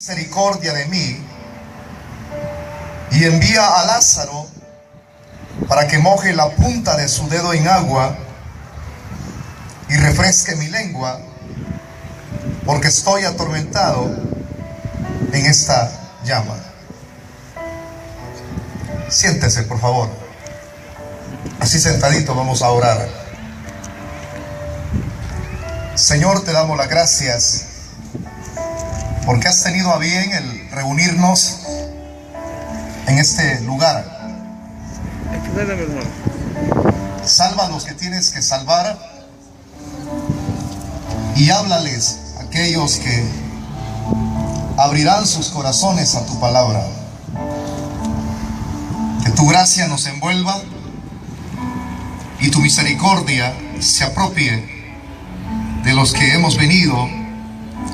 Misericordia de mí y envía a Lázaro para que moje la punta de su dedo en agua y refresque mi lengua, porque estoy atormentado en esta llama. Siéntese, por favor. Así sentadito vamos a orar. Señor, te damos las gracias porque has tenido a bien el reunirnos en este lugar. Salva a los que tienes que salvar y háblales a aquellos que abrirán sus corazones a tu palabra. Que tu gracia nos envuelva y tu misericordia se apropie de los que hemos venido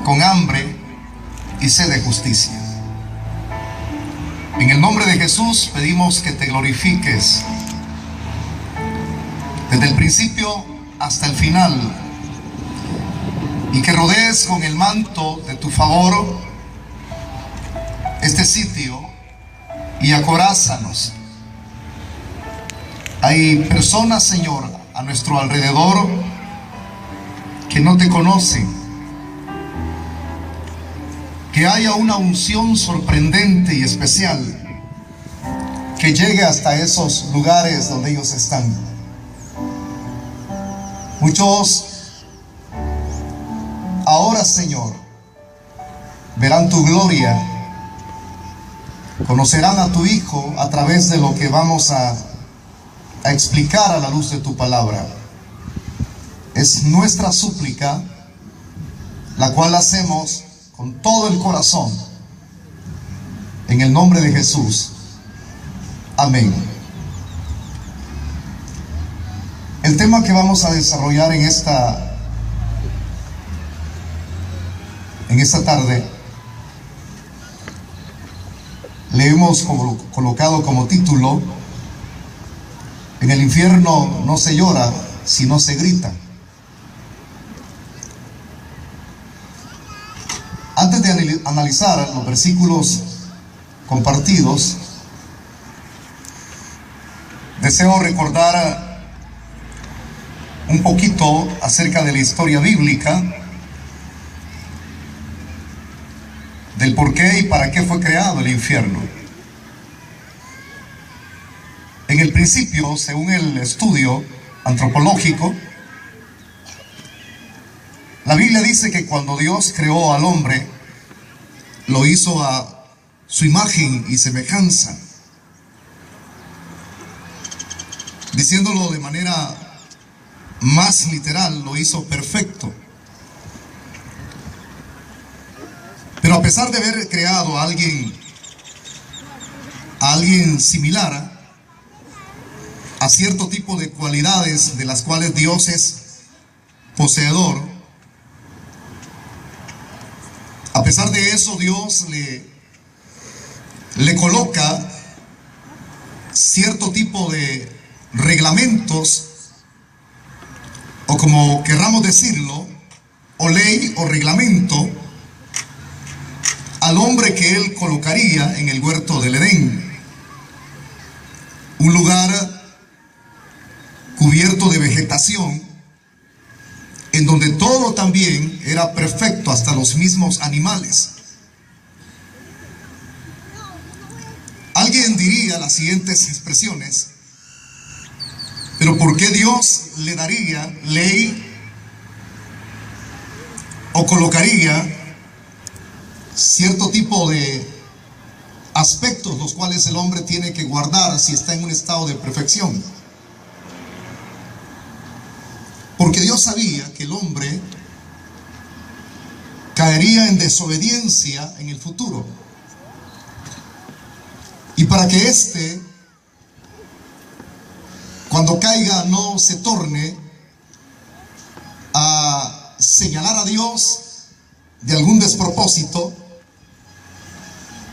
con hambre y sed de justicia. En el nombre de Jesús pedimos que te glorifiques desde el principio hasta el final y que rodees con el manto de tu favor este sitio y acorázanos. Hay personas, Señor, a nuestro alrededor que no te conocen. Que haya una unción sorprendente y especial que llegue hasta esos lugares donde ellos están. Muchos ahora, Señor, verán tu gloria, conocerán a tu Hijo a través de lo que vamos a explicar a la luz de tu palabra. Es nuestra súplica, la cual hacemos con todo el corazón, en el nombre de Jesús. Amén. El tema que vamos a desarrollar en esta tarde, le hemos colocado como título: en el infierno no se llora, sino se grita. Antes de analizar los versículos compartidos, deseo recordar un poquito acerca de la historia bíblica, del por qué y para qué fue creado el infierno. En el principio, según el estudio antropológico, la Biblia dice que cuando Dios creó al hombre, lo hizo a su imagen y semejanza. Diciéndolo de manera más literal, lo hizo perfecto. Pero a pesar de haber creado a alguien similar a cierto tipo de cualidades de las cuales Dios es poseedor, a pesar de eso, Dios le coloca cierto tipo de reglamentos, o como querramos decirlo, o ley o reglamento, al hombre que Él colocaría en el huerto del Edén. Un lugar cubierto de vegetación, en donde todo también era perfecto, hasta los mismos animales. Alguien diría las siguientes expresiones: pero ¿por qué Dios le daría ley o colocaría cierto tipo de aspectos los cuales el hombre tiene que guardar si está en un estado de perfección? Porque Dios sabía que el hombre caería en desobediencia en el futuro. Y para que éste, cuando caiga, no se torne a señalar a Dios de algún despropósito,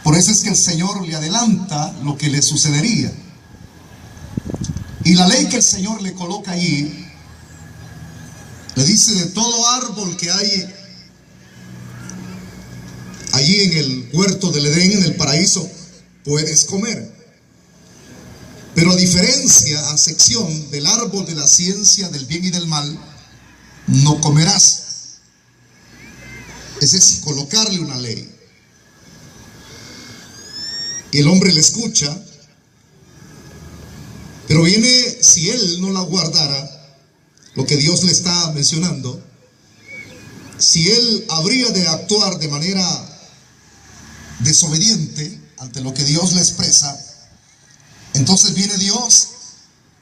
por eso es que el Señor le adelanta lo que le sucedería. Y la ley que el Señor le coloca allí, le dice: de todo árbol que hay allí en el huerto del Edén, en el paraíso, puedes comer. Pero a diferencia, a excepción del árbol de la ciencia del bien y del mal, no comerás. Ese es colocarle una ley. Y el hombre le escucha, pero viene, si él no la guardara, lo que Dios le está mencionando, si él habría de actuar de manera desobediente ante lo que Dios le expresa, entonces viene Dios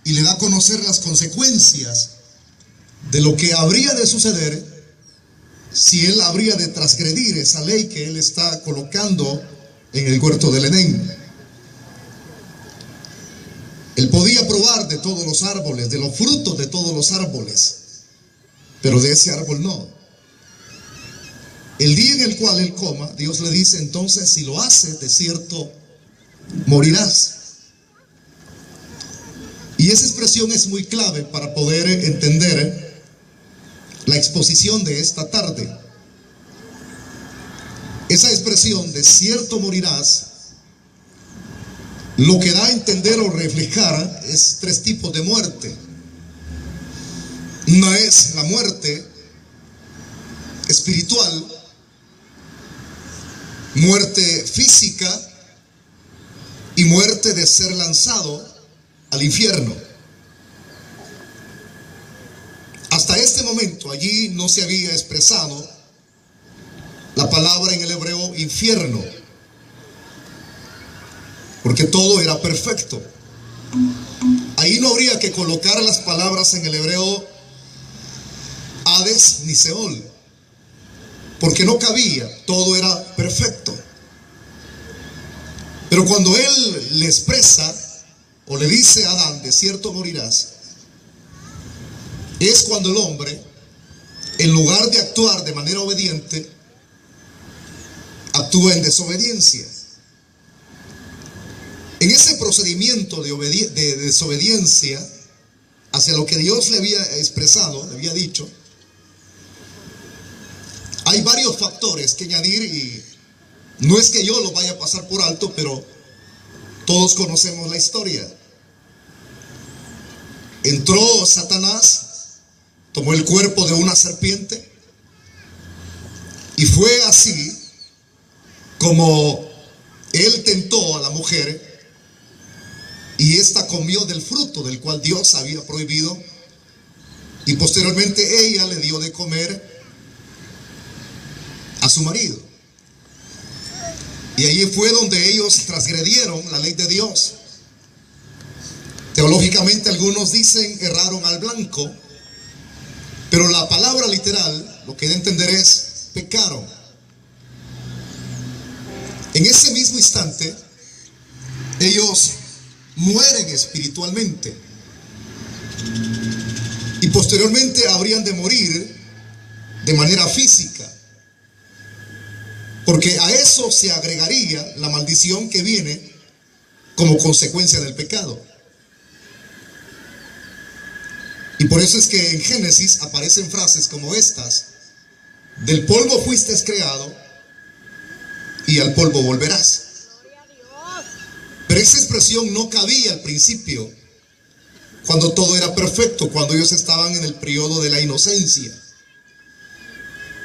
y le da a conocer las consecuencias de lo que habría de suceder si él habría de transgredir esa ley que él está colocando en el huerto del Edén. Él podía probar de todos los árboles, de los frutos de todos los árboles, pero de ese árbol no. El día en el cual él coma, Dios le dice, entonces si lo haces, de cierto morirás. Y esa expresión es muy clave para poder entender la exposición de esta tarde. Esa expresión de cierto morirás, lo que da a entender o reflejar es tres tipos de muerte. Una es la muerte espiritual, muerte física y muerte de ser lanzado al infierno. Hasta este momento allí no se había expresado la palabra en el hebreo infierno, porque todo era perfecto. Ahí no habría que colocar las palabras en el hebreo Hades ni Seol, porque no cabía, todo era perfecto. Pero cuando él le expresa o le dice a Adán, de cierto morirás, es cuando el hombre, en lugar de actuar de manera obediente, actúa en desobediencia. En ese procedimiento de desobediencia hacia lo que Dios le había expresado, le había dicho, hay varios factores que añadir, y no es que yo lo vaya a pasar por alto, pero todos conocemos la historia. Entró Satanás, tomó el cuerpo de una serpiente, y fue así como él tentó a la mujer, y ésta comió del fruto del cual Dios había prohibido, y posteriormente ella le dio de comer a su marido. Y allí fue donde ellos transgredieron la ley de Dios. Teológicamente algunos dicen erraron al blanco, pero la palabra literal, lo que hay de entender es pecaron. En ese mismo instante, ellos mueren espiritualmente, y posteriormente habrían de morir de manera física, porque a eso se agregaría la maldición que viene como consecuencia del pecado. Y por eso es que en Génesis aparecen frases como estas: del polvo fuiste creado y al polvo volverás. Pero esa expresión no cabía al principio, cuando todo era perfecto, cuando ellos estaban en el periodo de la inocencia.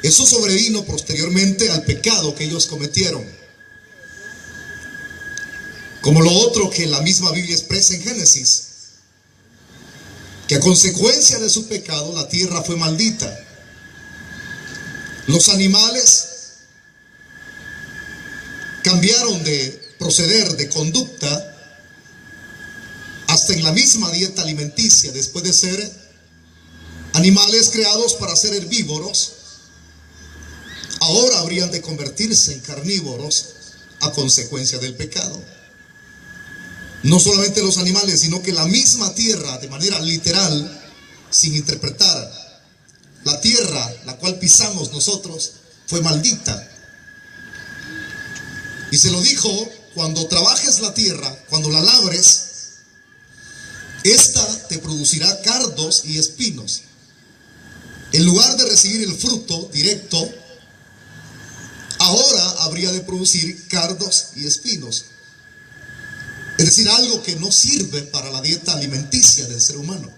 Eso sobrevino posteriormente al pecado que ellos cometieron. Como lo otro que la misma Biblia expresa en Génesis, que a consecuencia de su pecado la tierra fue maldita. Los animales cambiaron de proceder, de conducta, hasta en la misma dieta alimenticia. Después de ser animales creados para ser herbívoros, ahora habrían de convertirse en carnívoros a consecuencia del pecado. No solamente los animales, sino que la misma tierra, de manera literal, sin interpretar, la tierra la cual pisamos nosotros fue maldita. Y se lo dijo: cuando trabajes la tierra, cuando la labres, esta te producirá cardos y espinos. En lugar de recibir el fruto directo, ahora habría de producir cardos y espinos. Es decir, algo que no sirve para la dieta alimenticia del ser humano.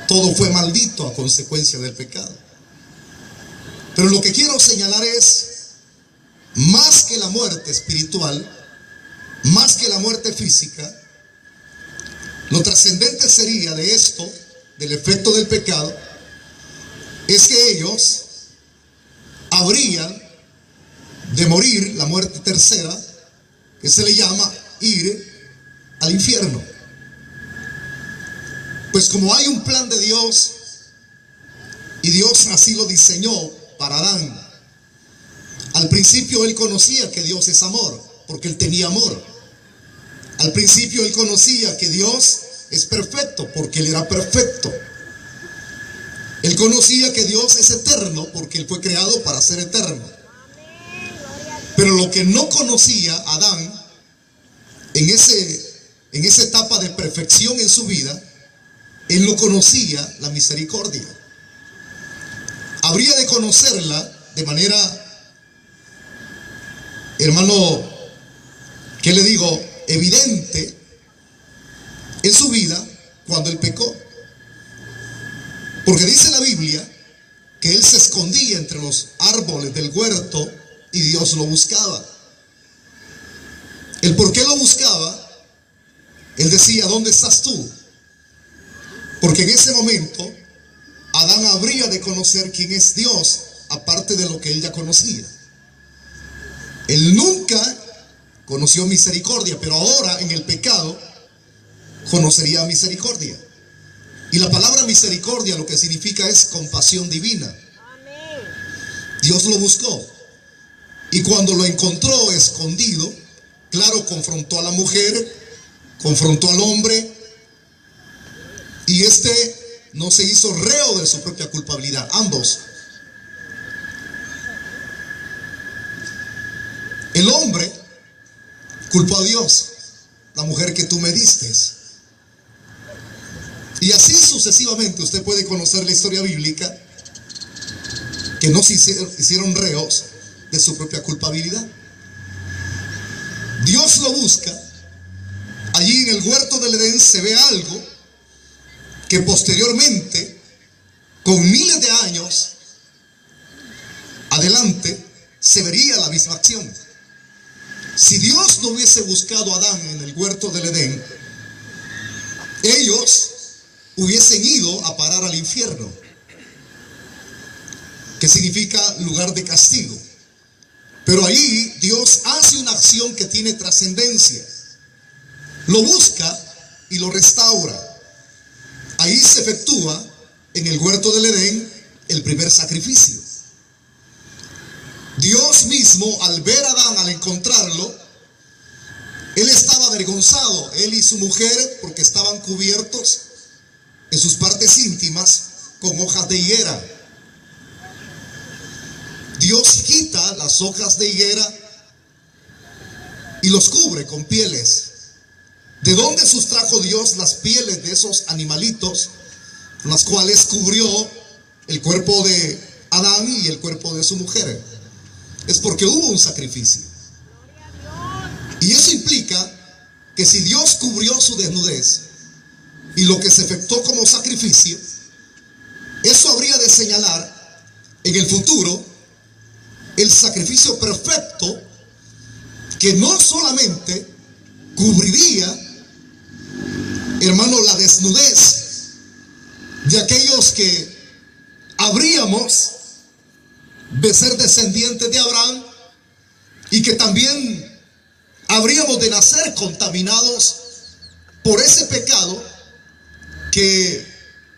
Todo fue maldito a consecuencia del pecado. Pero lo que quiero señalar es, más que la muerte espiritual, más que la muerte física, lo trascendente sería de esto, del efecto del pecado, es que ellos habrían de morir la muerte tercera, que se le llama ir al infierno. Pues como hay un plan de Dios, y Dios así lo diseñó para Adán, al principio él conocía que Dios es amor, porque él tenía amor. Al principio él conocía que Dios es perfecto, porque él era perfecto. Él conocía que Dios es eterno, porque él fue creado para ser eterno. Pero lo que no conocía Adán en esa etapa de perfección en su vida, él no conocía la misericordia. Habría de conocerla de manera, hermano, ¿qué le digo?, evidente en su vida cuando él pecó. Porque dice la Biblia que él se escondía entre los árboles del huerto y Dios lo buscaba. El por qué lo buscaba, él decía, ¿dónde estás tú? Porque en ese momento Adán habría de conocer quién es Dios, aparte de lo que él ya conocía. Él nunca conoció misericordia, pero ahora en el pecado conocería misericordia. Y la palabra misericordia lo que significa es compasión divina. Dios lo buscó, y cuando lo encontró escondido, claro, confrontó a la mujer, confrontó al hombre, y no se hizo reo de su propia culpabilidad, ambos. El hombre culpó a Dios, la mujer que tú me diste. Y así sucesivamente usted puede conocer la historia bíblica, que no se hicieron reos de su propia culpabilidad. Dios lo busca. Allí en el huerto del Edén se ve algo que posteriormente, con miles de años adelante, se vería la misma acción. Si Dios no hubiese buscado a Adán en el huerto del Edén, ellos hubiesen ido a parar al infierno, que significa lugar de castigo. Pero ahí Dios hace una acción que tiene trascendencia. Lo busca y lo restaura. Ahí se efectúa en el huerto del Edén el primer sacrificio. Dios mismo, al ver a Adán, al encontrarlo, él estaba avergonzado, él y su mujer, porque estaban cubiertos en sus partes íntimas con hojas de higuera. Dios quita las hojas de higuera y los cubre con pieles. ¿De dónde sustrajo Dios las pieles de esos animalitos, con las cuales cubrió el cuerpo de Adán y el cuerpo de su mujer? Es porque hubo un sacrificio. Y eso implica que si Dios cubrió su desnudez y lo que se efectuó como sacrificio, eso habría de señalar en el futuro el sacrificio perfecto, que no solamente cubriría, hermano, la desnudez de aquellos que habríamos de ser descendientes de Abraham, y que también habríamos de nacer contaminados por ese pecado que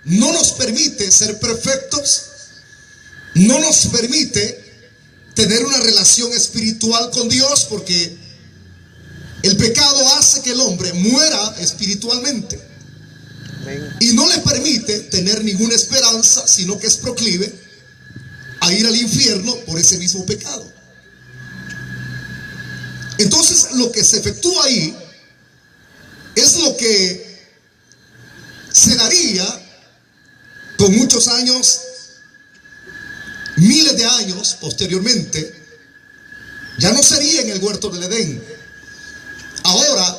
no nos permite ser perfectos, no nos permite tener una relación espiritual con Dios, porque el pecado hace que el hombre muera espiritualmente y no le permite tener ninguna esperanza, sino que es proclive a ir al infierno por ese mismo pecado. Entonces, lo que se efectúa ahí es lo que se daría con muchos años, miles de años posteriormente, Ya no sería en el huerto del Edén. Ahora,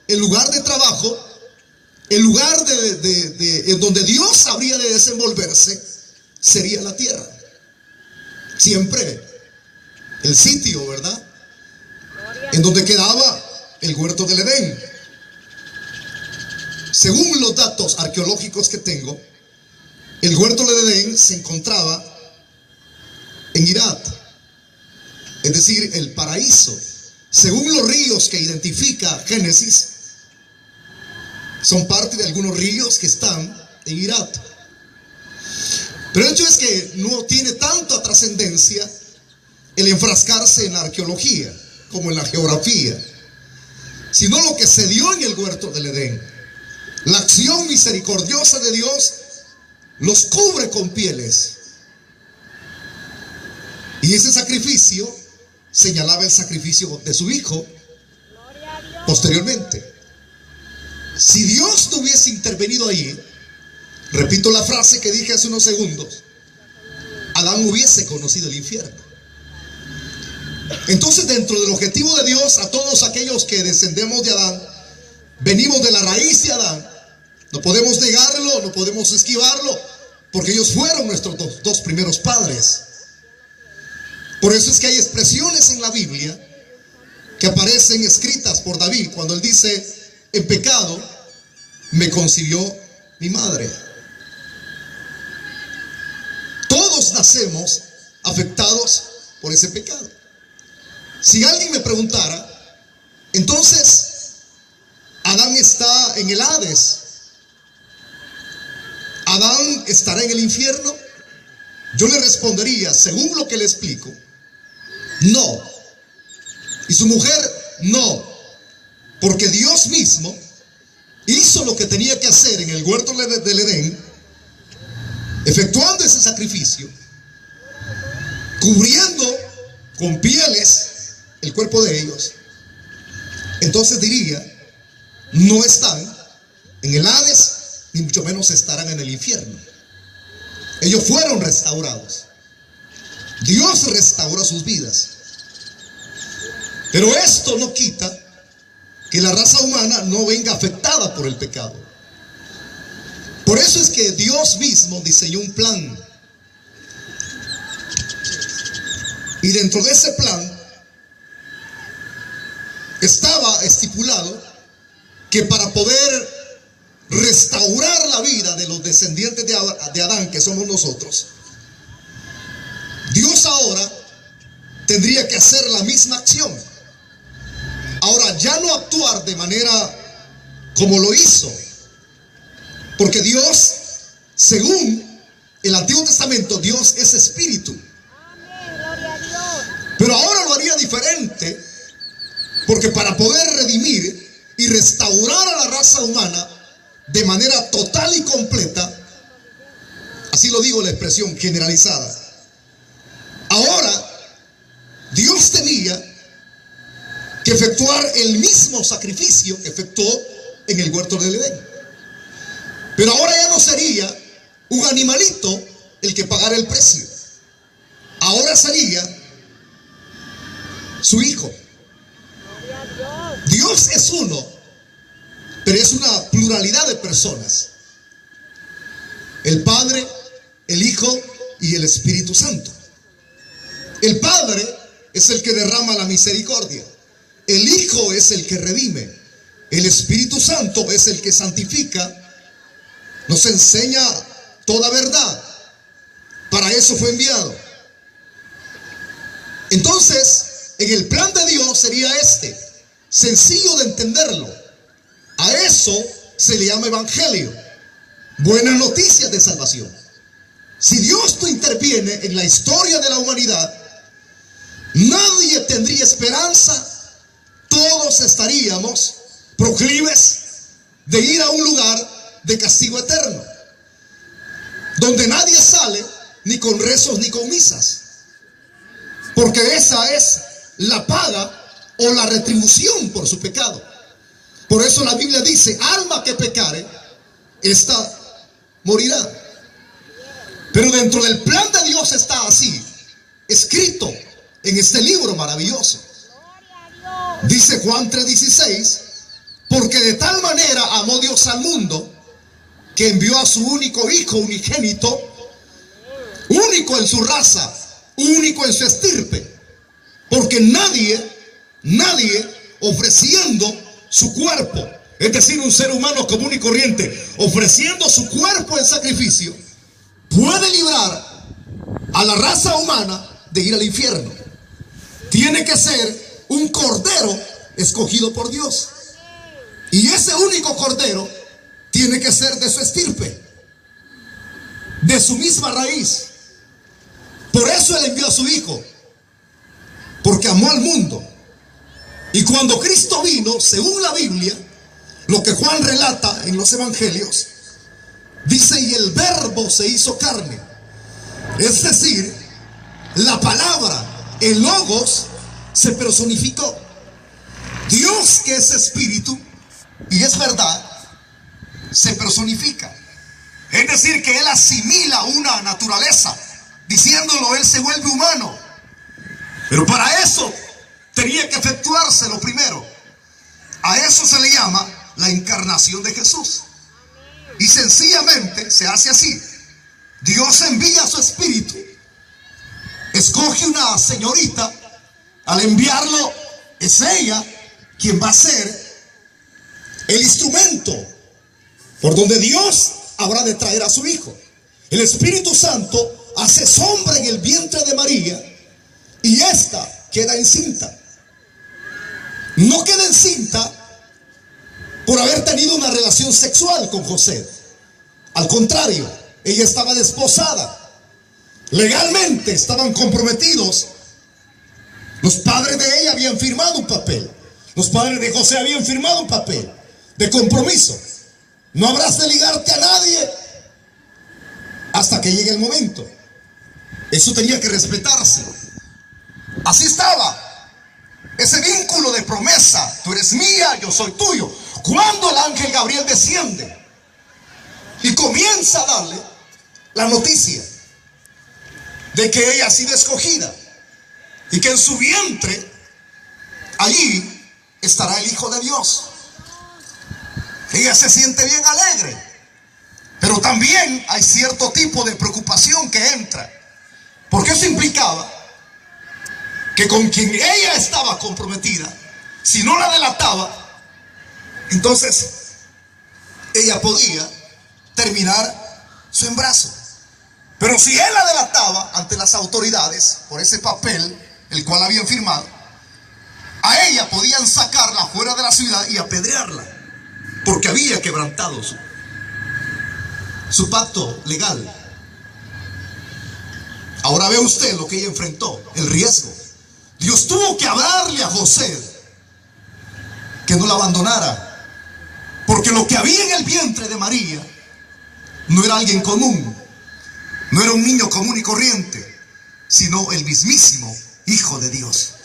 el lugar de trabajo, el lugar en donde Dios habría de desenvolverse, sería la tierra. Siempre el sitio, ¿verdad?, en donde quedaba el huerto del Edén. Según los datos arqueológicos que tengo, el huerto del Edén se encontraba en Irat, es decir, el paraíso. Según los ríos que identifica Génesis, son parte de algunos ríos que están en Irat. Pero el hecho es que no tiene tanta trascendencia el enfrascarse en la arqueología como en la geografía, sino lo que se dio en el huerto del Edén. La acción misericordiosa de Dios los cubre con pieles. Y ese sacrificio señalaba el sacrificio de su hijo posteriormente. Si Dios no hubiese intervenido ahí, repito la frase que dije hace unos segundos, Adán hubiese conocido el infierno. Entonces, dentro del objetivo de Dios, a todos aquellos que descendemos de Adán, venimos de la raíz de Adán, no podemos negarlo, no podemos esquivarlo, porque ellos fueron nuestros dos primeros padres. Por eso es que hay expresiones en la Biblia que aparecen escritas por David cuando él dice: en pecado me concibió mi madre. Todos nacemos afectados por ese pecado. Si alguien me preguntara, entonces Adán está en el Hades, Adán estará en el infierno, yo le respondería, según lo que le explico, no. Y su mujer, no. Porque Dios mismo hizo lo que tenía que hacer en el huerto del Edén, efectuando ese sacrificio, cubriendo con pieles el cuerpo de ellos. Entonces diría, no están en el Hades, ni mucho menos estarán en el infierno. Ellos fueron restaurados. Dios restauró sus vidas. Pero esto no quita que la raza humana no venga afectada por el pecado. Por eso es que Dios mismo diseñó un plan. Y dentro de ese plan estaba estipulado que para poder restaurar la vida de los descendientes de Adán, que somos nosotros, Dios ahora tendría que hacer la misma acción. Ahora, ya no actuar de manera como lo hizo, porque Dios, según el Antiguo Testamento, Dios es espíritu. Pero ahora lo haría diferente, porque para poder redimir y restaurar a la raza humana de manera total y completa, así lo digo la expresión generalizada, ahora Dios tenía que efectuar el mismo sacrificio que efectuó en el huerto del Edén. Pero ahora ya no sería un animalito el que pagara el precio. Ahora sería su hijo. Dios es uno, pero es una pluralidad de personas: el Padre, el Hijo y el Espíritu Santo. El Padre es el que derrama la misericordia, el Hijo es el que redime, el Espíritu Santo es el que santifica, nos enseña toda verdad. Para eso fue enviado. Entonces, en el plan de Dios sería sencillo de entenderlo. A eso se le llama evangelio, buenas noticias de salvación. Si Dios no interviene en la historia de la humanidad, nadie tendría esperanza. Todos estaríamos proclives de ir a un lugar de castigo eterno, donde nadie sale ni con rezos ni con misas, porque esa es la paga o la retribución por su pecado. Por eso la Biblia dice: alma que pecare, esta morirá. Pero dentro del plan de Dios está así escrito, en este libro maravilloso. Dice Juan 3:16, porque de tal manera amó Dios al mundo, que envió a su único Hijo unigénito, único en su raza, único en su estirpe, porque nadie ofreciendo su cuerpo, es decir, un ser humano común y corriente, ofreciendo su cuerpo en sacrificio, puede librar a la raza humana de ir al infierno. Tiene que ser un cordero escogido por Dios. Y ese único cordero tiene que ser de su estirpe, de su misma raíz. Por eso Él envió a su Hijo, porque amó al mundo. Y cuando Cristo vino, según la Biblia, lo que Juan relata en los evangelios, dice, y el verbo se hizo carne. Es decir, la palabra, el logos, se personificó. Dios, que es espíritu y es verdad, se personifica. Es decir, que Él asimila una naturaleza. Diciéndolo, Él se vuelve humano. Pero para eso tenía que efectuarse lo primero. A eso se le llama la encarnación de Jesús. Y sencillamente se hace así. Dios envía a su espíritu, escoge una señorita. Al enviarlo, es ella quien va a ser el instrumento por donde Dios habrá de traer a su Hijo. El Espíritu Santo hace sombra en el vientre de María y ésta queda encinta. No queda encinta por haber tenido una relación sexual con José. Al contrario, ella estaba desposada. Legalmente estaban comprometidos. Los padres de ella habían firmado un papel. Los padres de José habían firmado un papel de compromiso. No habrás de ligarte a nadie hasta que llegue el momento. Eso tenía que respetarse. Así estaba ese vínculo de promesa. Tú eres mía, yo soy tuyo. Cuando el ángel Gabriel desciende y comienza a darle la noticia de que ella ha sido escogida y que en su vientre allí estará el Hijo de Dios, ella se siente bien alegre. Pero también hay cierto tipo de preocupación que entra, porque eso implicaba que con quien ella estaba comprometida, si no la delataba, entonces ella podía terminar su embarazo. Pero si él la delataba ante las autoridades por ese papel el cual habían firmado, a ella podían sacarla fuera de la ciudad y apedrearla, porque había quebrantado su pacto legal. Ahora ve usted lo que ella enfrentó, el riesgo. Dios tuvo que hablarle a José que no la abandonara, porque lo que había en el vientre de María no era alguien común, no era un niño común y corriente, sino el mismísimo Hijo de Dios.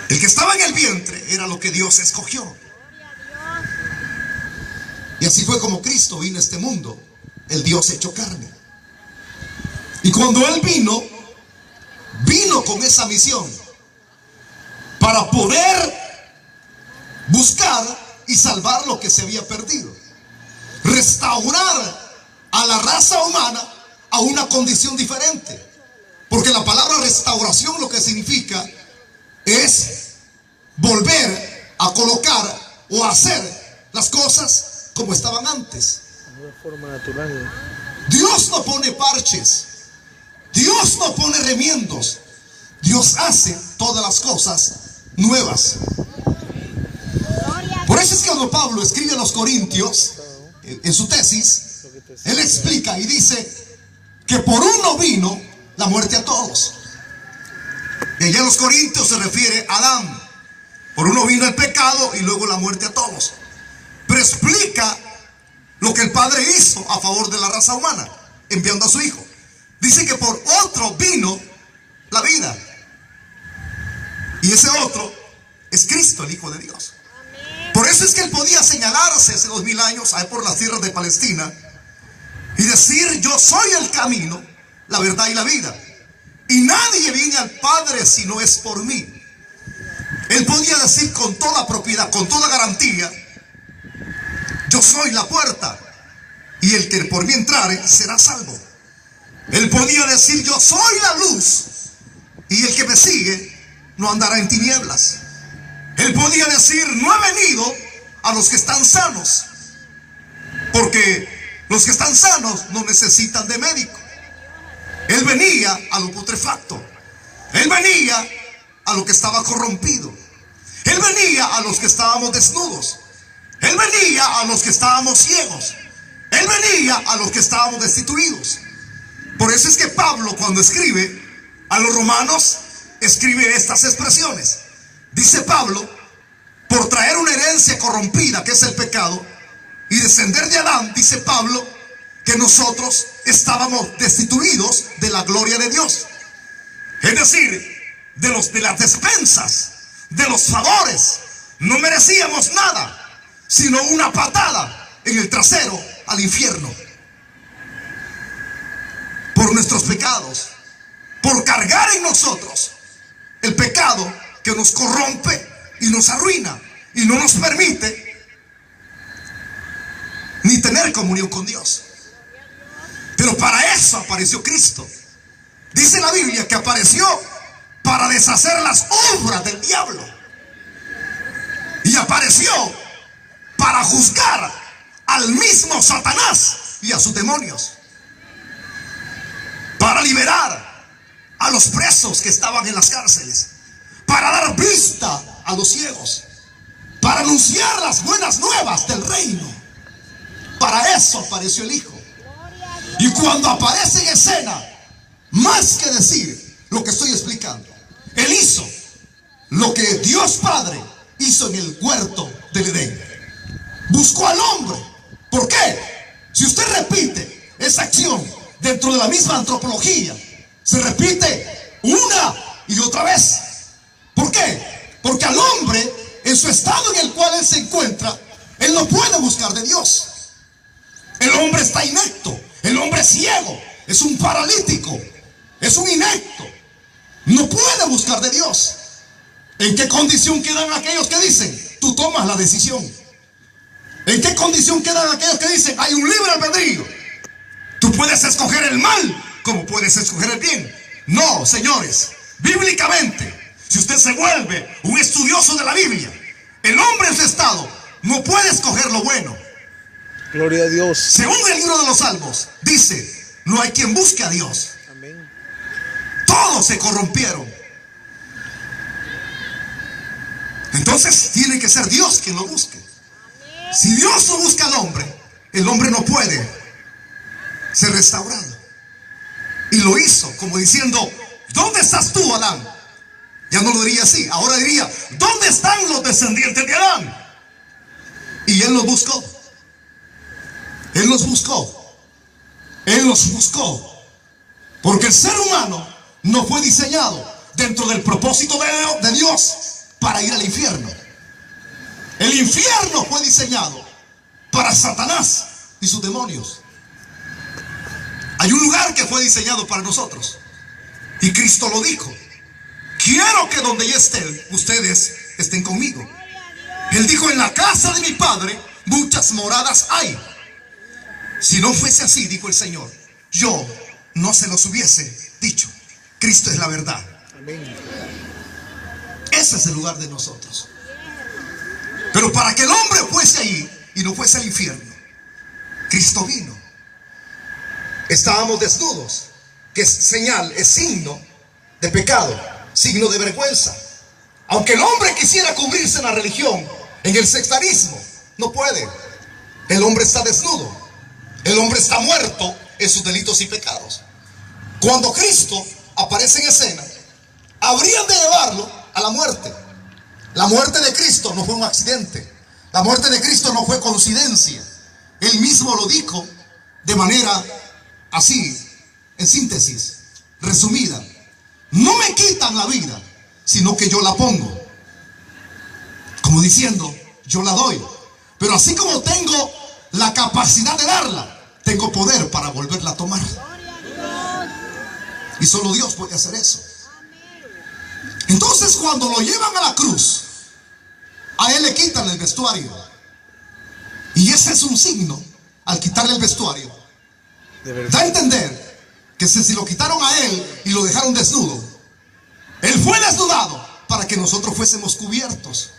El que estaba en el vientre era lo que Dios escogió. Y así fue como Cristo vino a este mundo, el Dios hecho carne. Y cuando Él vino con esa misión para poder buscar y salvar lo que se había perdido, restaurar a la raza humana a una condición diferente. Porque la palabra restauración lo que significa es volver a colocar o hacer las cosas como estaban antes. De forma natural. Dios no pone parches, Dios no pone remiendos, Dios hace todas las cosas nuevas. Por eso es que cuando Pablo escribe a los Corintios, en su tesis, él explica y dice que por uno vino la muerte a todos. Y allá en los Corintios se refiere a Adán. Por uno vino el pecado y luego la muerte a todos. Pero explica lo que el Padre hizo a favor de la raza humana, enviando a su Hijo. Dice que por otro vino la vida. Y ese otro es Cristo, el Hijo de Dios. Por eso es que Él podía señalarse hace 2000 años ahí por las tierras de Palestina y decir: yo soy el camino, la verdad y la vida. Y nadie viene al Padre si no es por mí. Él podía decir con toda propiedad, con toda garantía: yo soy la puerta, y el que por mí entrare será salvo. Él podía decir: yo soy la luz, y el que me sigue no andará en tinieblas. Él podía decir: no he venido a los que están sanos, porque los que están sanos no necesitan de médico. Él venía a lo putrefacto. Él venía a lo que estaba corrompido. Él venía a los que estábamos desnudos. Él venía a los que estábamos ciegos. Él venía a los que estábamos destituidos. Por eso es que Pablo, cuando escribe a los romanos, escribe estas expresiones. Dice Pablo: por traer una herencia corrompida, que es el pecado, y descender de Adán, dice Pablo, que nosotros estábamos destituidos de la gloria de Dios. Es decir, de las despensas, de los favores. No merecíamos nada, sino una patada en el trasero al infierno. Por nuestros pecados, por cargar en nosotros el pecado que nos corrompe y nos arruina y no nos permite ni tener comunión con Dios. Pero para eso apareció Cristo. Dice la Biblia que apareció para deshacer las obras del diablo, y apareció para juzgar al mismo Satanás y a sus demonios, para liberar a los presos que estaban en las cárceles, para dar vista a los ciegos, para anunciar las buenas nuevas del reino. Para eso apareció el Hijo. Y cuando aparece en escena, más que decir lo que estoy explicando, Él hizo lo que Dios Padre hizo en el huerto del Edén. Buscó al hombre. ¿Por qué? Si usted repite esa acción dentro de la misma antropología, se repite una y otra vez. ¿Por qué? Porque al hombre, en su estado en el cual él se encuentra, él no puede buscar de Dios. El hombre está inepto, el hombre es ciego, es un paralítico, es un inepto. No puede buscar de Dios. ¿En qué condición quedan aquellos que dicen: tú tomas la decisión? ¿En qué condición quedan aquellos que dicen: hay un libre albedrío? Tú puedes escoger el mal como puedes escoger el bien. No, señores, bíblicamente, si usted se vuelve un estudioso de la Biblia, el hombre en su estado no puede escoger lo bueno. Gloria a Dios. Según el libro de los Salmos, dice: no hay quien busque a Dios. Amén. Todos se corrompieron. Entonces tiene que ser Dios quien lo busque. Si Dios no busca al hombre, el hombre no puede ser restaurado. Y lo hizo como diciendo: ¿dónde estás tú, Adán? Ya no lo diría así, ahora diría: ¿dónde están los descendientes de Adán? Y Él los buscó. Él los buscó. Él los buscó. Porque el ser humano no fue diseñado dentro del propósito de Dios para ir al infierno. El infierno fue diseñado para Satanás y sus demonios. Hay un lugar que fue diseñado para nosotros, y Cristo lo dijo: quiero que donde yo esté, ustedes estén conmigo. Él dijo: en la casa de mi Padre muchas moradas hay. Si no fuese así, dijo el Señor, yo no se los hubiese dicho. Cristo es la verdad. Amén. Ese es el lugar de nosotros. Pero para que el hombre fuese ahí y no fuese al infierno, Cristo vino. Estábamos desnudos, que es señal, es signo de pecado, signo de vergüenza. Aunque el hombre quisiera cubrirse en la religión, en el sectarismo, no puede. El hombre está desnudo. El hombre está muerto en sus delitos y pecados. Cuando Cristo aparece en escena, habrían de llevarlo a la muerte. La muerte de Cristo no fue un accidente. La muerte de Cristo no fue coincidencia. Él mismo lo dijo de manera así, en síntesis, resumida: no me quitan la vida, sino que yo la pongo. Como diciendo: yo la doy. Pero así como tengo la capacidad de darla, tengo poder para volverla a tomar. Y solo Dios puede hacer eso. Entonces cuando lo llevan a la cruz, a él le quitan el vestuario. Y ese es un signo, al quitarle el vestuario, da a entender que si lo quitaron a él y lo dejaron desnudo, él fue desnudado para que nosotros fuésemos cubiertos.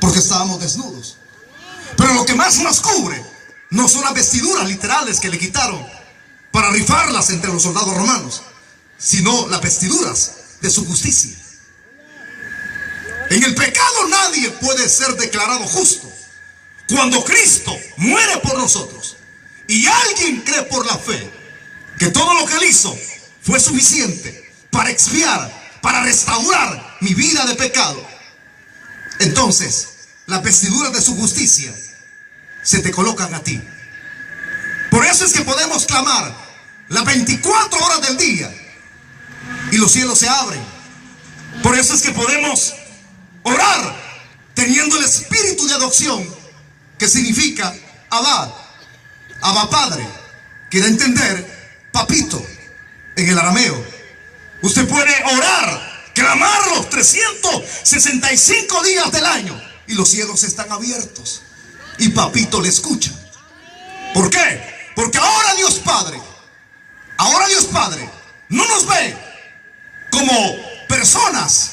Porque estábamos desnudos. Pero lo que más nos cubre no son las vestiduras literales que le quitaron para rifarlas entre los soldados romanos, sino las vestiduras de su justicia. En el pecado nadie puede ser declarado justo. Cuando Cristo muere por nosotros y alguien cree por la fe que todo lo que él hizo fue suficiente para expiar, para restaurar mi vida de pecado, entonces las vestiduras de su justicia se te colocan a ti. Por eso es que podemos clamar las 24 horas del día y los cielos se abren. Por eso es que podemos orar teniendo el espíritu de adopción, que significa Abba Padre, que da a entender papito en el arameo. Usted puede orar, clamar los 365 días del año y los cielos están abiertos y papito le escucha. ¿Por qué? Porque ahora Dios Padre no nos ve como personas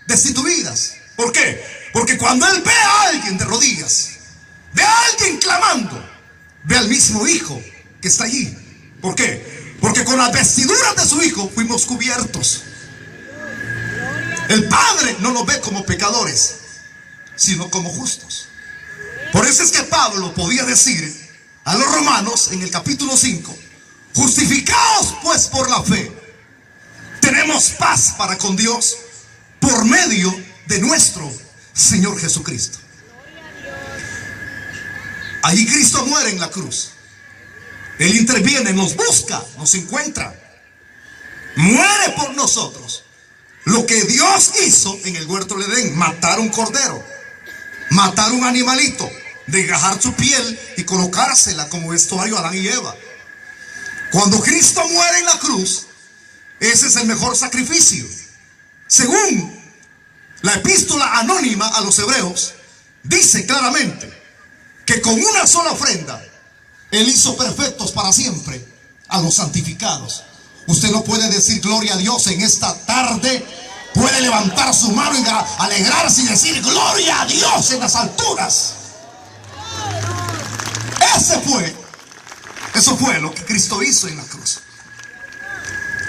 destituidas. ¿Por qué? Porque cuando él ve a alguien de rodillas, ve a alguien clamando, ve al mismo Hijo que está allí. ¿Por qué? Porque con las vestiduras de su Hijo fuimos cubiertos. El Padre no nos ve como pecadores, sino como justos. Por eso es que Pablo podía decir a los romanos en el capítulo 5: justificaos pues por la fe, tenemos paz para con Dios por medio de nuestro Señor Jesucristo. Allí Cristo muere en la cruz. Él interviene, nos busca, nos encuentra, muere por nosotros. Lo que Dios hizo en el huerto del Edén: matar un cordero, matar un animalito, desgajar su piel y colocársela como vestuario a Adán y Eva. Cuando Cristo muere en la cruz, ese es el mejor sacrificio. Según la epístola anónima a los hebreos, dice claramente que con una sola ofrenda él hizo perfectos para siempre a los santificados. Usted no puede decir gloria a Dios en esta tarde. Puede levantar su mano y alegrarse y decir gloria a Dios en las alturas. Eso fue lo que Cristo hizo en la cruz.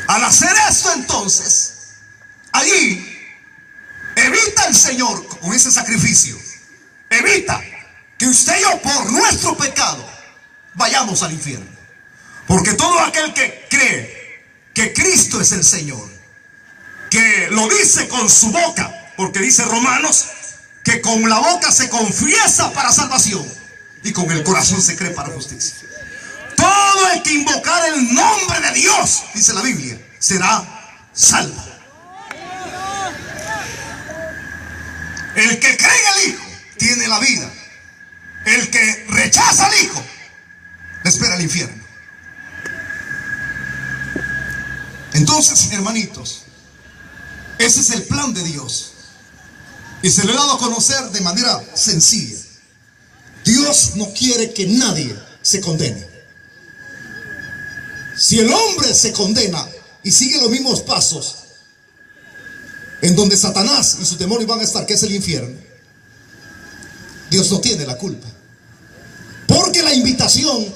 Al hacer esto, entonces, allí evita el Señor, con ese sacrificio, evita que usted y yo por nuestro pecado vayamos al infierno. Porque todo aquel que cree que Cristo es el Señor, que lo dice con su boca, porque dice Romanos que con la boca se confiesa para salvación y con el corazón se cree para justicia. Todo el que invocar el nombre de Dios, dice la Biblia, será salvo. El que cree en el Hijo tiene la vida. El que rechaza al Hijo le espera el infierno. Entonces, hermanitos, ese es el plan de Dios. Y se lo he dado a conocer de manera sencilla. Dios no quiere que nadie se condene. Si el hombre se condena y sigue los mismos pasos en donde Satanás y sus demonios van a estar, que es el infierno, Dios no tiene la culpa. Porque la invitación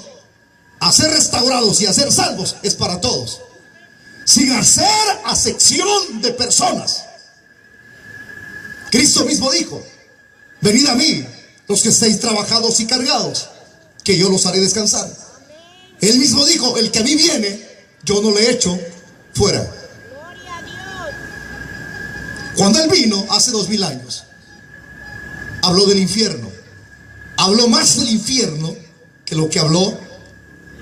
a ser restaurados y a ser salvos es para todos, sin hacer acepción de personas. Cristo mismo dijo: venid a mí los que estéis trabajados y cargados, que yo los haré descansar. Él mismo dijo: el que a mí viene, yo no le echo fuera. Cuando él vino hace 2000 años, habló del infierno. Habló más del infierno que lo que habló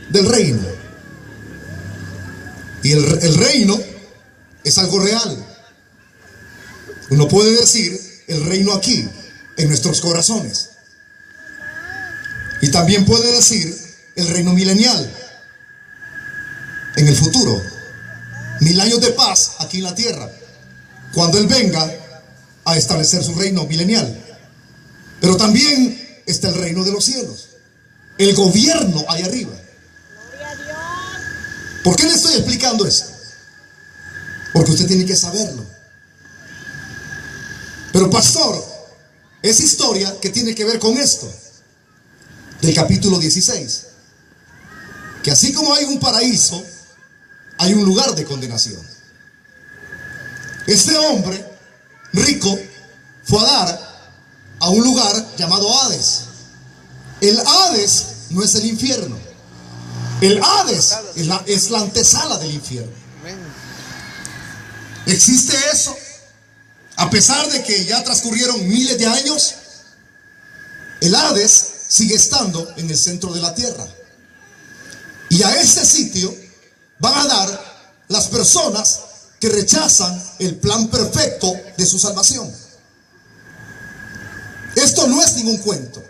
del reino. Y el reino es algo real. Uno puede decir el reino aquí, en nuestros corazones. Y también puede decir el reino milenial. en el futuro. 1000 años de paz aquí en la tierra, cuando Él venga a establecer su reino milenial. Pero también está el reino de los cielos, el gobierno ahí arriba. ¿Por qué le estoy explicando esto? Porque usted tiene que saberlo. Pero pastor, es historia que tiene que ver con esto, del capítulo 16. Que así como hay un paraíso, hay un lugar de condenación. Este hombre rico fue a dar a un lugar llamado Hades. El Hades no es el infierno. El Hades es la antesala del infierno. ¿Existe eso? A pesar de que ya transcurrieron miles de años, el Hades sigue estando en el centro de la tierra. Y a ese sitio van a dar las personas que rechazan el plan perfecto de su salvación. Esto no es ningún cuento.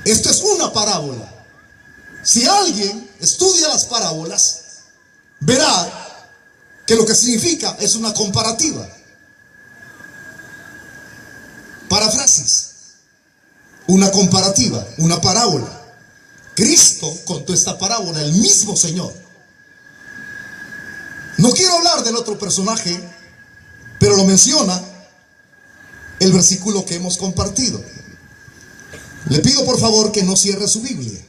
Esto es una parábola. Si alguien estudia las parábolas, verá que lo que significa es una comparativa. Paráfrasis. Una comparativa, una parábola. Cristo contó esta parábola, el mismo Señor. No quiero hablar del otro personaje, pero lo menciona el versículo que hemos compartido. Le pido por favor que no cierre su Biblia.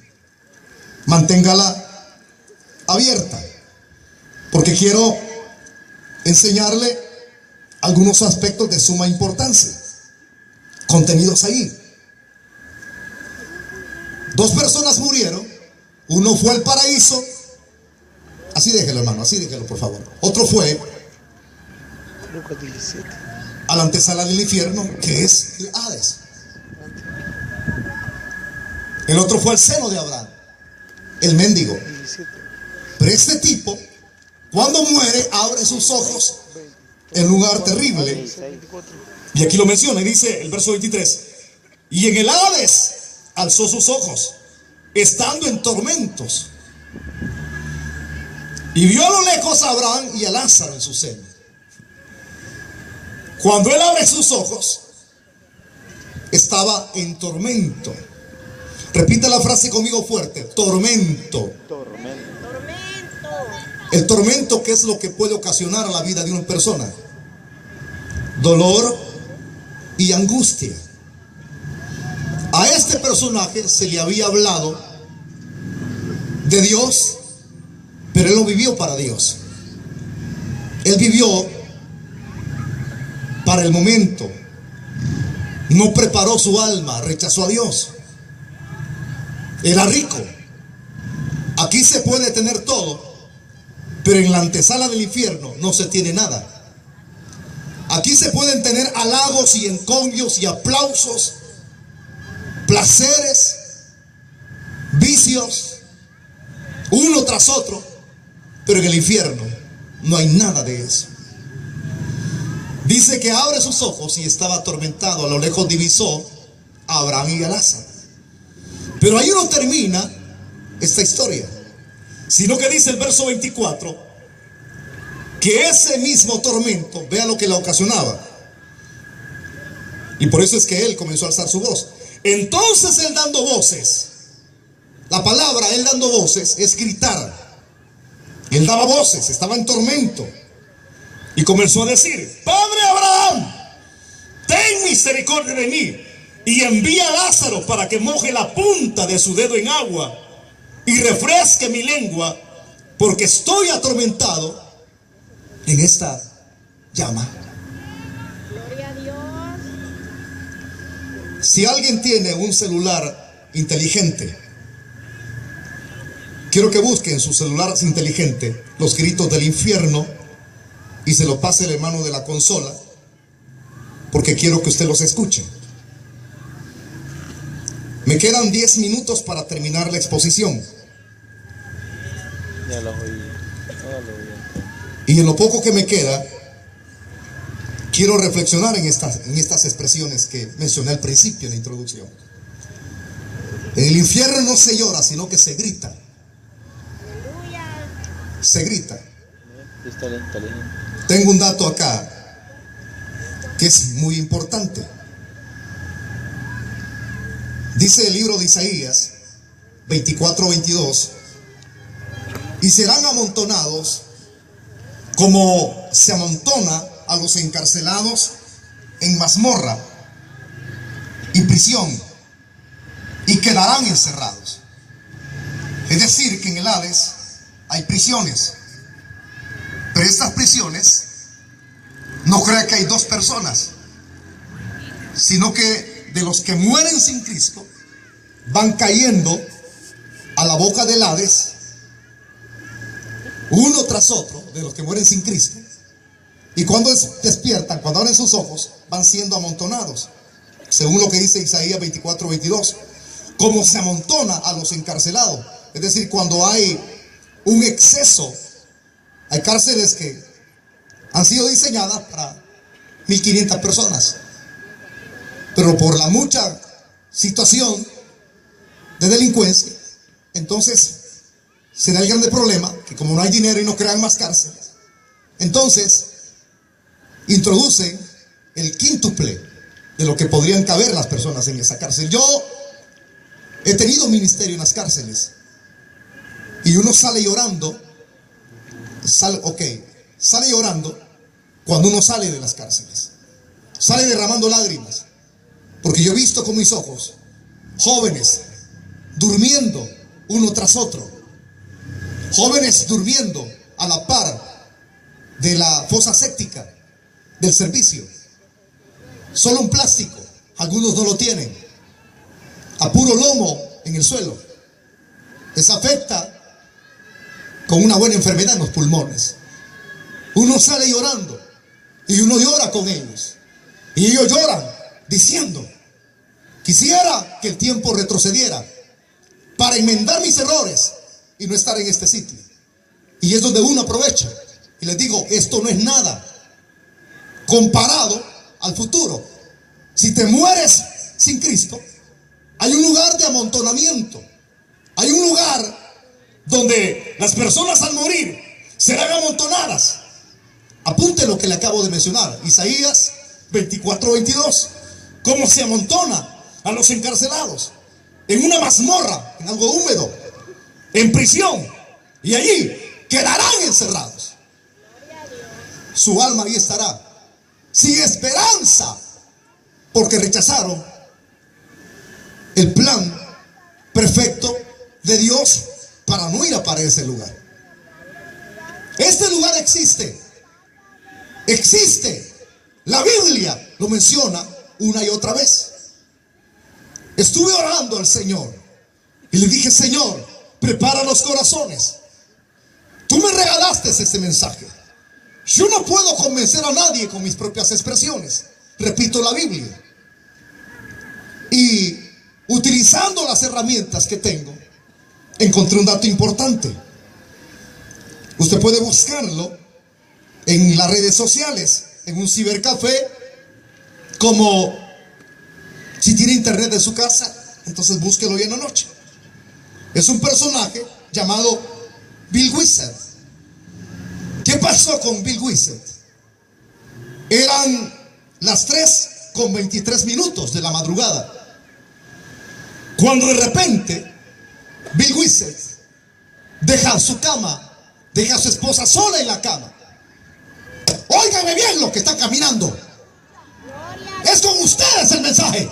Manténgala abierta, porque quiero enseñarle algunos aspectos de suma importancia contenidos ahí. 2 personas murieron. Uno fue al paraíso. Así déjelo, hermano, así déjelo, por favor. Otro fue Lucas 17. a la antesala del infierno, que es el Hades. El otro fue al seno de Abraham, el mendigo. 17. Pero este tipo, cuando muere, abre sus ojos en un lugar terrible. Y aquí lo menciona y dice el verso 23: y en el Hades alzó sus ojos, estando en tormentos, y vio a lo lejos a Abraham y a Lázaro en su seno. Cuando él abre sus ojos, estaba en tormento. Repita la frase conmigo fuerte: tormento. El tormento, ¿qué es lo que puede ocasionar a la vida de una persona? Dolor y angustia. A este personaje se le había hablado de Dios, pero él no vivió para Dios. Él vivió para el momento. No preparó su alma, rechazó a Dios. Era rico. Aquí se puede tener todo, pero en la antesala del infierno no se tiene nada. Aquí se pueden tener halagos y encomios y aplausos, placeres, vicios, uno tras otro, pero en el infierno no hay nada de eso. Dice que abre sus ojos y estaba atormentado. A lo lejos divisó a Abraham y a Lázaro. Pero ahí no termina esta historia, sino que dice el verso 24 que ese mismo tormento, vea lo que la ocasionaba, y por eso es que él comenzó a alzar su voz. Entonces él dando voces, la palabra él dando voces es gritar. Él daba voces, estaba en tormento, y comenzó a decir: Padre Abraham, ten misericordia de mí, y envía a Lázaro para que moje la punta de su dedo en agua y refresque mi lengua, porque estoy atormentado en esta llama. Gloria a Dios. Si alguien tiene un celular inteligente, quiero que busque en su celular inteligente los gritos del infierno y se lo pase el hermano de la consola, porque quiero que usted los escuche. Me quedan 10 minutos para terminar la exposición. Ya lo oí. Y en lo poco que me queda, quiero reflexionar en estas expresiones que mencioné al principio en la introducción. En el infierno no se llora, sino que se grita. Aleluya. se grita. Está lento. Tengo un dato acá que es muy importante. Dice el libro de Isaías 24:22: y serán amontonados como se amontona a los encarcelados en mazmorra y prisión, y quedarán encerrados. Es decir, que en el Hades hay prisiones, pero estas prisiones no crea que hay dos personas, sino que de los que mueren sin Cristo van cayendo a la boca del Hades, uno tras otro, de los que mueren sin Cristo, y cuando despiertan, cuando abren sus ojos, van siendo amontonados, según lo que dice Isaías 24:22, como se amontona a los encarcelados. Es decir, cuando hay un exceso, hay cárceles que han sido diseñadas para 1500 personas, pero por la mucha situación de delincuencia, entonces se da el grande problema que como no hay dinero y no crean más cárceles, entonces introducen el quíntuple de lo que podrían caber las personas en esa cárcel. Yo he tenido ministerio en las cárceles y uno sale llorando, sale llorando cuando uno sale de las cárceles, sale derramando lágrimas, porque yo he visto con mis ojos jóvenes durmiendo uno tras otro, jóvenes durmiendo a la par de la fosa séptica del servicio, solo un plástico, algunos no lo tienen, a puro lomo en el suelo, les afecta con una buena enfermedad en los pulmones. Uno sale llorando y uno llora con ellos, y ellos lloran diciendo: quisiera que el tiempo retrocediera para enmendar mis errores y no estar en este sitio. Y es donde uno aprovecha y les digo: esto no es nada comparado al futuro. Si te mueres sin Cristo, hay un lugar de amontonamiento, hay un lugar donde las personas al morir serán amontonadas. Apunte lo que le acabo de mencionar, Isaías 24:22, cómo se amontona a los encarcelados en una mazmorra, en algo húmedo, en prisión, y allí quedarán encerrados. Su alma ahí estará sin esperanza, porque rechazaron el plan perfecto de Dios para no ir a parar ese lugar. Este lugar existe. La Biblia lo menciona una y otra vez. Estuve orando al Señor y le dije: Señor, prepara los corazones. Tú me regalaste este mensaje. Yo no puedo convencer a nadie con mis propias expresiones. Repito la Biblia. Y utilizando las herramientas que tengo, encontré un dato importante. Usted puede buscarlo en las redes sociales, en un cibercafé, como si tiene internet en su casa, entonces búsquelo hoy en la noche. Es un personaje llamado Bill Wizard. ¿Qué pasó con Bill Wizard? Eran las 3:23 de la madrugada, cuando de repente Bill Wizard deja su cama, deja a su esposa sola en la cama. Óigame bien lo que está caminando. Es con ustedes el mensaje.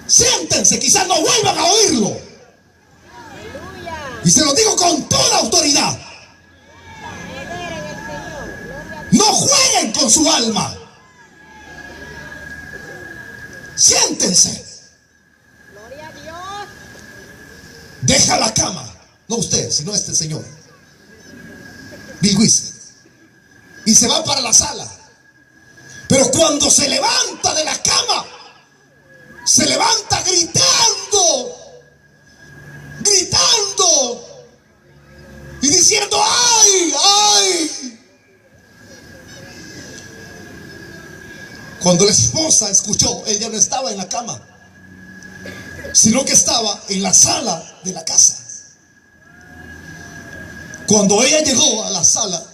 Siéntense, quizás no vuelvan a oírlo. Y se lo digo con toda autoridad. No jueguen con su alma. Siéntense. Deja la cama, no usted, sino este señor, Bill Wizard, y se va para la sala. Pero cuando se levanta de la cama, se levanta gritando y diciendo: ¡ay, ay! Cuando la esposa escuchó, él ya no estaba en la cama, sino que estaba en la sala de la casa. Cuando ella llegó a la sala,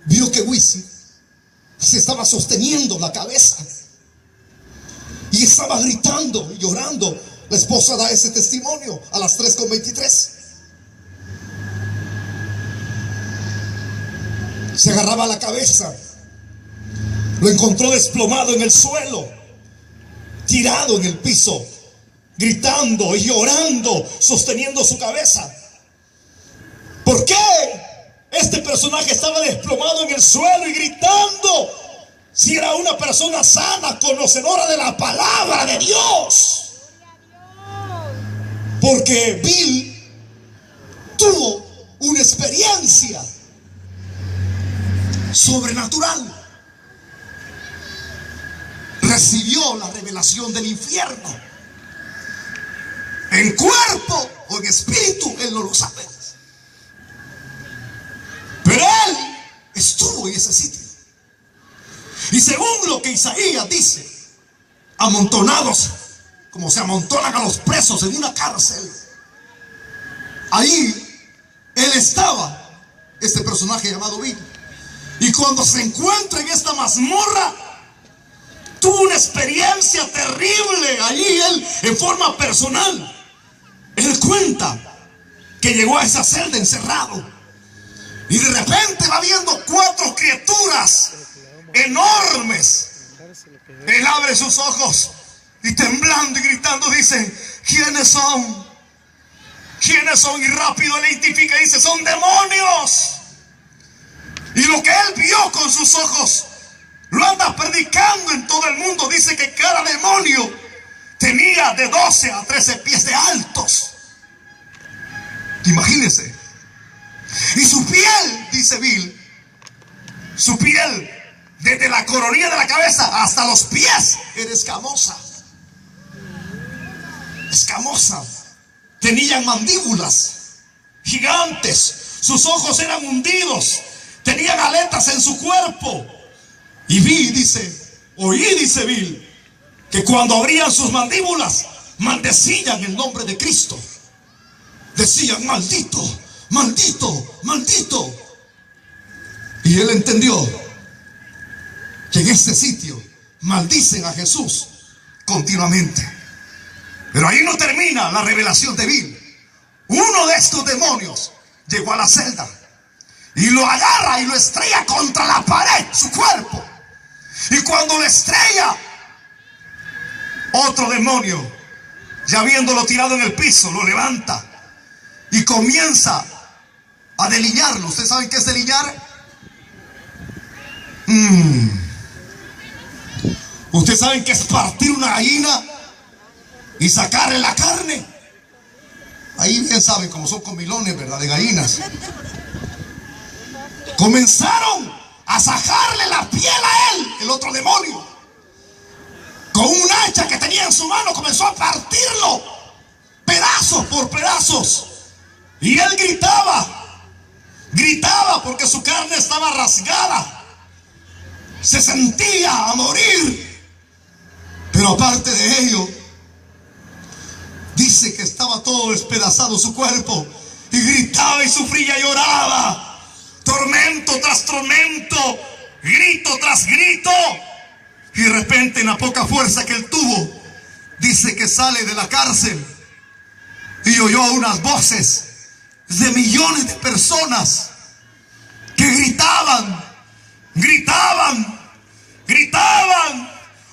vio que Wisi se estaba sosteniendo la cabeza y estaba gritando y llorando. La esposa da ese testimonio a las 3:23. Se agarraba la cabeza. Lo encontró desplomado en el suelo, tirado en el piso, gritando y llorando, sosteniendo su cabeza. ¿Por qué este personaje estaba desplomado en el suelo y gritando? Si era una persona sana, conocedora de la palabra de Dios. Porque Bill tuvo una experiencia sobrenatural. Recibió la revelación del infierno. En cuerpo o en espíritu, él no lo sabe. Pero él estuvo en ese sitio. Y según lo que Isaías dice, amontonados como se amontonan a los presos en una cárcel, ahí él estaba, este personaje llamado Bill. Y cuando se encuentra en esta mazmorra, tuvo una experiencia terrible allí él en forma personal. Él cuenta que llegó a esa celda encerrado y de repente va viendo 4 criaturas enormes. Él abre sus ojos y temblando y gritando dice: ¿quiénes son? ¿Quiénes son? Y rápido le identifica y dice: son demonios. Y lo que él vio con sus ojos lo anda predicando en todo el mundo. Dice que cada demonio tenía de 12 a 13 pies de altos. Imagínense. Y su piel, dice Bill, su piel desde la coronilla de la cabeza hasta los pies era escamosa. Escamosa. Tenían mandíbulas gigantes. Sus ojos eran hundidos. Tenían aletas en su cuerpo. Y oí, dice Bill, que cuando abrían sus mandíbulas, maldecían el nombre de Cristo. Decían: maldito, maldito, maldito. Y él entendió que en este sitio maldicen a Jesús continuamente. Pero ahí no termina la revelación de Bill. Uno de estos demonios llegó a la celda y lo agarra y lo estrella contra la pared, su cuerpo. Y cuando lo estrella, otro demonio, ya viéndolo tirado en el piso, lo levanta y comienza a deliñarlo. ¿Ustedes saben qué es deliñar? ¿Ustedes saben qué es partir una gallina y sacarle la carne? Ahí bien saben, como son comilones, ¿verdad? De gallinas. Comenzaron a sacarle la piel a él, el otro demonio. Con un hacha que tenía en su mano comenzó a partirlo pedazos por pedazos. Y él gritaba porque su carne estaba rasgada. Se sentía a morir. Pero aparte de ello, dice que estaba todo despedazado su cuerpo. Y gritaba y sufría y lloraba. Tormento tras tormento, grito tras grito. Y de repente, en la poca fuerza que él tuvo, dice que sale de la cárcel y oyó unas voces de millones de personas que gritaban.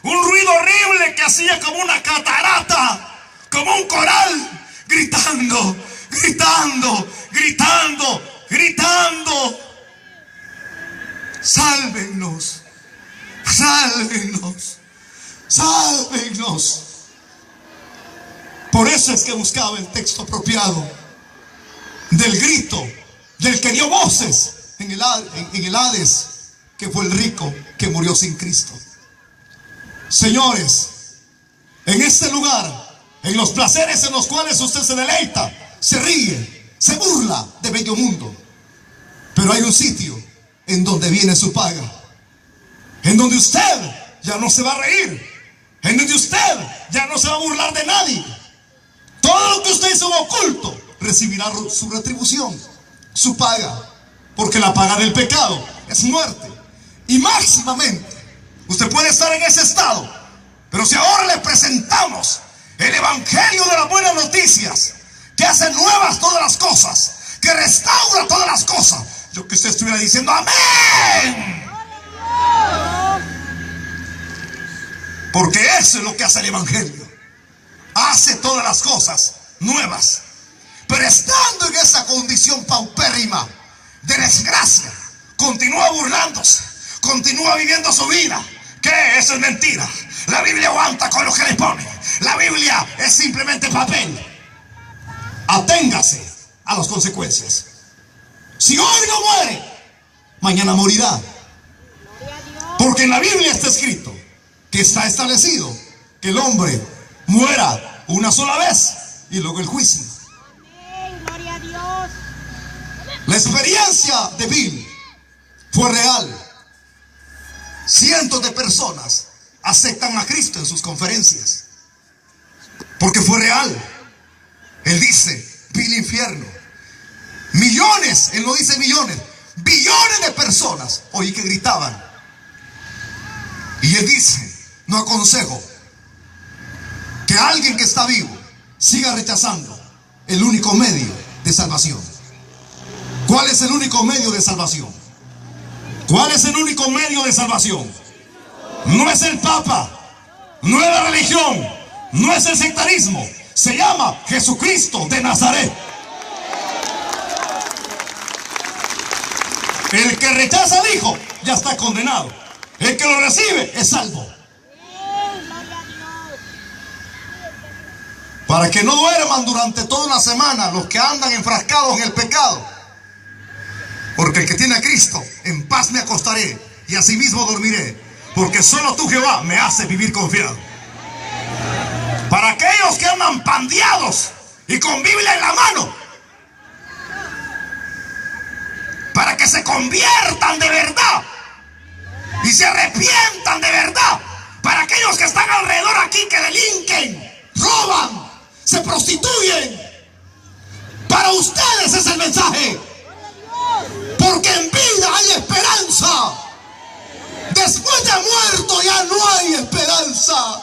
Un ruido horrible que hacía como una catarata, como un coral, gritando. Sálvenos. Por eso es que buscaba el texto apropiado del grito del que dio voces en el Hades, que fue el rico que murió sin Cristo. Señores, en este lugar, en los placeres en los cuales usted se deleita, se ríe, se burla de bello mundo, pero hay un sitio en donde viene su paga, en donde usted ya no se va a reír, en donde usted ya no se va a burlar de nadie. Todo lo que usted hizo en oculto recibirá su retribución. su paga, porque la paga del pecado es muerte. Y máximamente, usted puede estar en ese estado, pero si ahora le presentamos el evangelio de las buenas noticias, que hace nuevas todas las cosas, que restaura todas las cosas, yo que usted estuviera diciendo amén. Porque eso es lo que hace el evangelio. Hace todas las cosas nuevas. Pero estando en esa condición paupérrima de desgracia, continúa burlándose, continúa viviendo su vida. ¿Qué? Eso es mentira. La Biblia aguanta con lo que le pone. La Biblia es simplemente papel. Aténgase a las consecuencias. Si hoy no muere, mañana morirá. Porque en la Biblia está escrito que está establecido que el hombre muera una sola vez y luego el juicio. Amén, gloria a Dios. La experiencia de Bill fue real. Cientos de personas aceptan a Cristo en sus conferencias porque fue real. Él dice, vi el infierno. Millones, él no dice millones, billones de personas oí que gritaban. Y él dice, no aconsejo que alguien que está vivo siga rechazando el único medio de salvación. ¿Cuál es el único medio de salvación? ¿Cuál es el único medio de salvación? No es el Papa, no es la religión, no es el sectarismo. Se llama Jesucristo de Nazaret. El que rechaza al Hijo ya está condenado. El que lo recibe es salvo. Para que no duerman durante toda una semana los que andan enfrascados en el pecado. Porque el que tiene a Cristo, en paz me acostaré y asimismo dormiré. Porque solo tú, Jehová, me hace vivir confiado. Para aquellos que andan pandeados y con Biblia en la mano, para que se conviertan de verdad y se arrepientan de verdad. Para aquellos que están alrededor aquí, que delinquen, roban, se prostituyen, para ustedes es el mensaje. Porque en vida hay esperanza. Después de muerto ya no hay esperanza.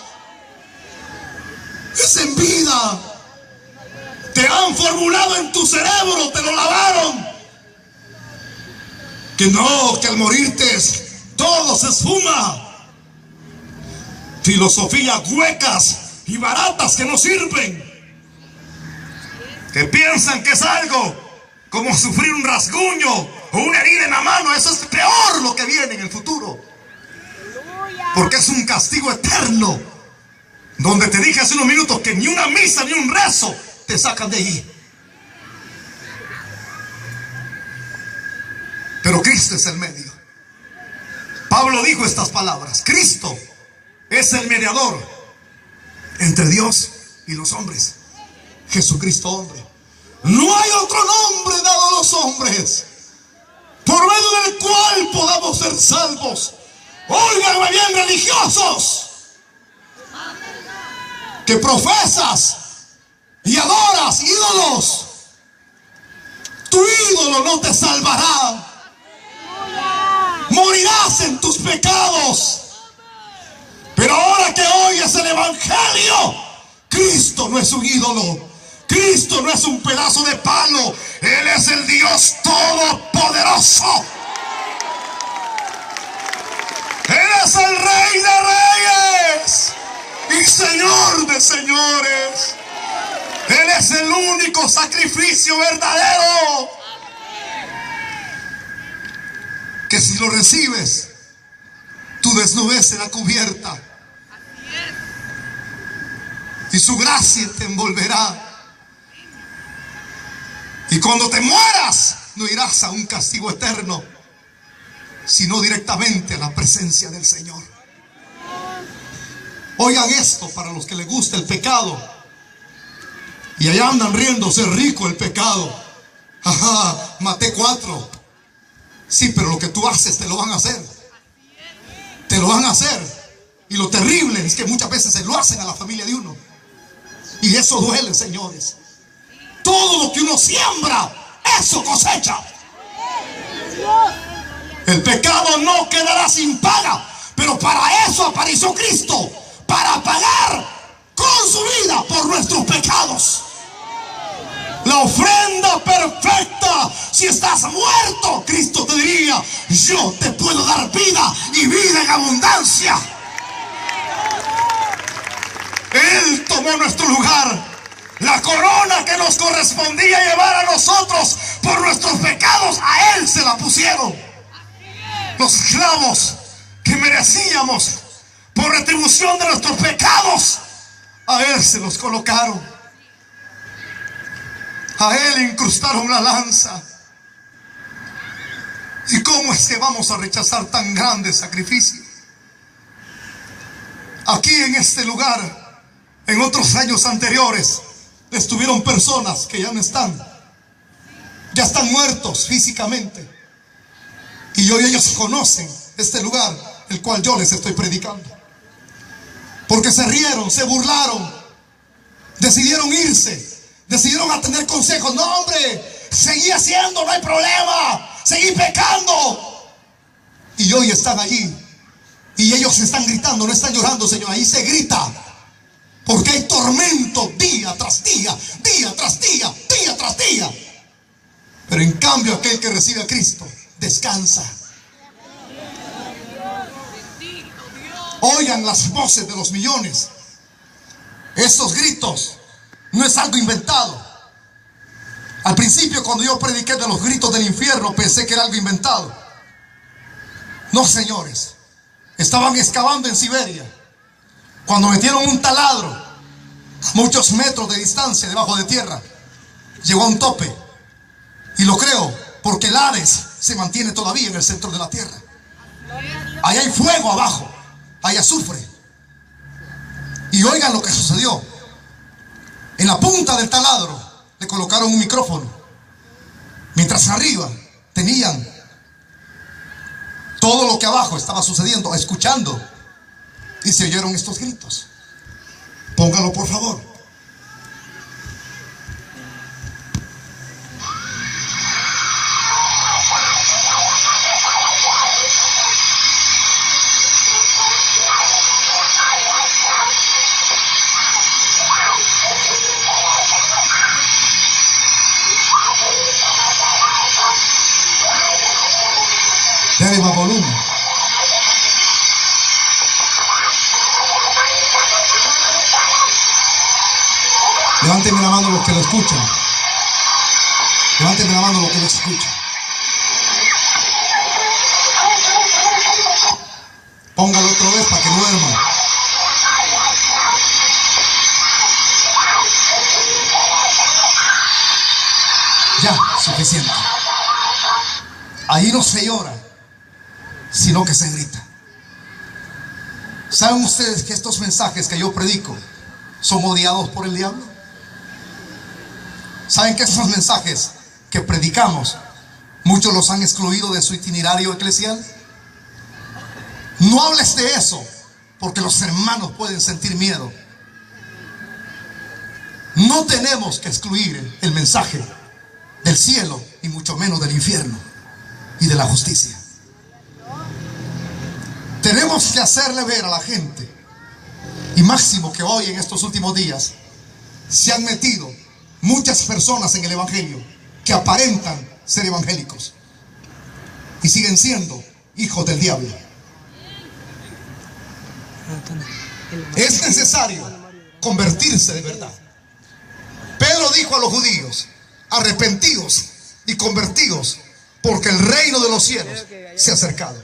Es en vida. Te han formulado en tu cerebro, te lo lavaron. Que no, que al morirte todo se esfuma. Filosofías huecas y baratas que no sirven. Que piensan que es algo como sufrir un rasguño o una herida en la mano. Eso es peor lo que viene en el futuro. Porque es un castigo eterno. Donde te dije hace unos minutos que ni una misa ni un rezo te sacan de ahí. Pero Cristo es el medio. Pablo dijo estas palabras: Cristo es el mediador entre Dios y los hombres. Jesucristo hombre. No hay otro nombre dado a los hombres por medio del cual podamos ser salvos. Óiganme bien, religiosos, que profesas y adoras ídolos. Tu ídolo no te salvará. Morirás en tus pecados. Pero ahora que oyes el evangelio, Cristo no es un ídolo. Cristo no es un pedazo de palo. Él es el Dios todopoderoso. Él es el Rey de Reyes y Señor de señores. Él es el único sacrificio verdadero. Que si lo recibes, tu desnudez será cubierta y su gracia te envolverá. Y cuando te mueras, no irás a un castigo eterno, sino directamente a la presencia del Señor. Oigan esto, para los que les gusta el pecado y allá andan riéndose, rico el pecado. Ajá, maté 4. Sí, pero lo que tú haces te lo van a hacer. Te lo van a hacer. Y lo terrible es que muchas veces se lo hacen a la familia de uno. Y eso duele, señores. Todo lo que uno siembra, eso cosecha. El pecado no quedará sin paga, pero para eso apareció Cristo, para pagar con su vida por nuestros pecados. La ofrenda perfecta. Si estás muerto, Cristo te diría: yo te puedo dar vida y vida en abundancia. Él tomó nuestro lugar. La corona que nos correspondía llevar a nosotros por nuestros pecados, a Él se la pusieron. Los clavos que merecíamos por retribución de nuestros pecados, a Él se los colocaron. A Él incrustaron la lanza. ¿Y cómo es que vamos a rechazar tan grande sacrificio? Aquí en este lugar, en otros años anteriores, estuvieron personas que ya no están. Ya están muertos físicamente. Y hoy ellos conocen este lugar, el cual yo les estoy predicando. Porque se rieron, se burlaron, decidieron irse, decidieron atender consejos. No, hombre, seguí haciendo, no hay problema, seguí pecando. Y hoy están allí. Y ellos están gritando, no están llorando, Señor. Ahí se grita. Porque hay tormento día tras día, día tras día, día tras día. Pero en cambio aquel que recibe a Cristo descansa. Oigan las voces de los millones. Esos gritos no es algo inventado. Al principio, cuando yo prediqué de los gritos del infierno, pensé que era algo inventado. No, señores. Estaban excavando en Siberia. Cuando metieron un taladro a muchos metros de distancia debajo de tierra, llegó a un tope. Y lo creo porque el Hades se mantiene todavía en el centro de la tierra. Ahí hay fuego abajo, hay azufre. Y oigan lo que sucedió. En la punta del taladro le colocaron un micrófono, mientras arriba tenían todo lo que abajo estaba sucediendo, escuchando. Y se oyeron estos gritos. Póngalo, por favor. Dale más volumen. Levánteme la mano los que lo escuchan. Levánteme la mano los que lo escuchan. Póngalo otra vez para que duerman. Ya, suficiente. Ahí no se llora, sino que se grita. ¿Saben ustedes que estos mensajes que yo predico son odiados por el diablo? ¿Saben que estos mensajes que predicamos, muchos los han excluido de su itinerario eclesial? No hables de eso, porque los hermanos pueden sentir miedo. No tenemos que excluir el mensaje del cielo, y mucho menos del infierno y de la justicia. Tenemos que hacerle ver a la gente, y máximo que hoy en estos últimos días se han metido muchas personas en el evangelio que aparentan ser evangélicos y siguen siendo hijos del diablo. Es necesario convertirse de verdad. Pedro dijo a los judíos: arrepentidos y convertidos, porque el reino de los cielos se ha acercado.